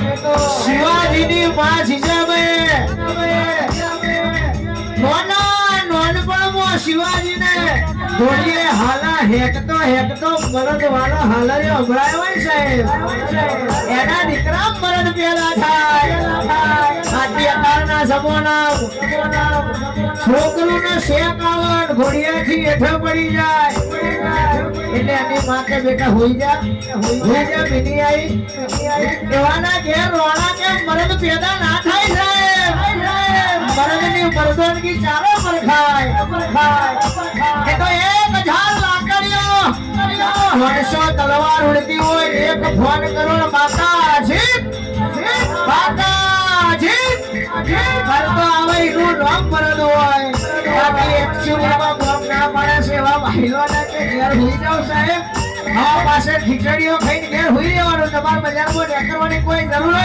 શિવાજીની માં જીજાબાઈ નોનપણમાં શિવાજીને ઘોડીએ હાલા હેકતો મરદ વાળા હાલરે અભરાય હોય સાહેબ એના દીકરા મરદ પેલા થાય આથી અત્યારના જમાના છોકરોને શેક આવડ ઘોડિયાથી હેઠો પડી જાય એટલે એની માથે બેટા હોઈ જા બિની આઈ એવાના ઘેર રોણા કે મરદ પેદા ના થાય સાહેબ મરદની મરદોનગી ચારો પર ખાય એ તો 1000 લાકડીઓ 100 તલવાર ઉડતી હોય એક ફોન કરોડ માતાજી કરતો આવે એનું નામ મરદ હોય બાકી એકચ્યુઅલીમાં બોમ ના પડે છે એવા ભાઈઓના કે ઘેર હોઈ જાવ સાહેબ હા પાસે ખીચડીઓ ખાઈને ઘેર હોઈ રહેવાનું તમારે બજારમાં નીકળવાની કોઈ જરૂર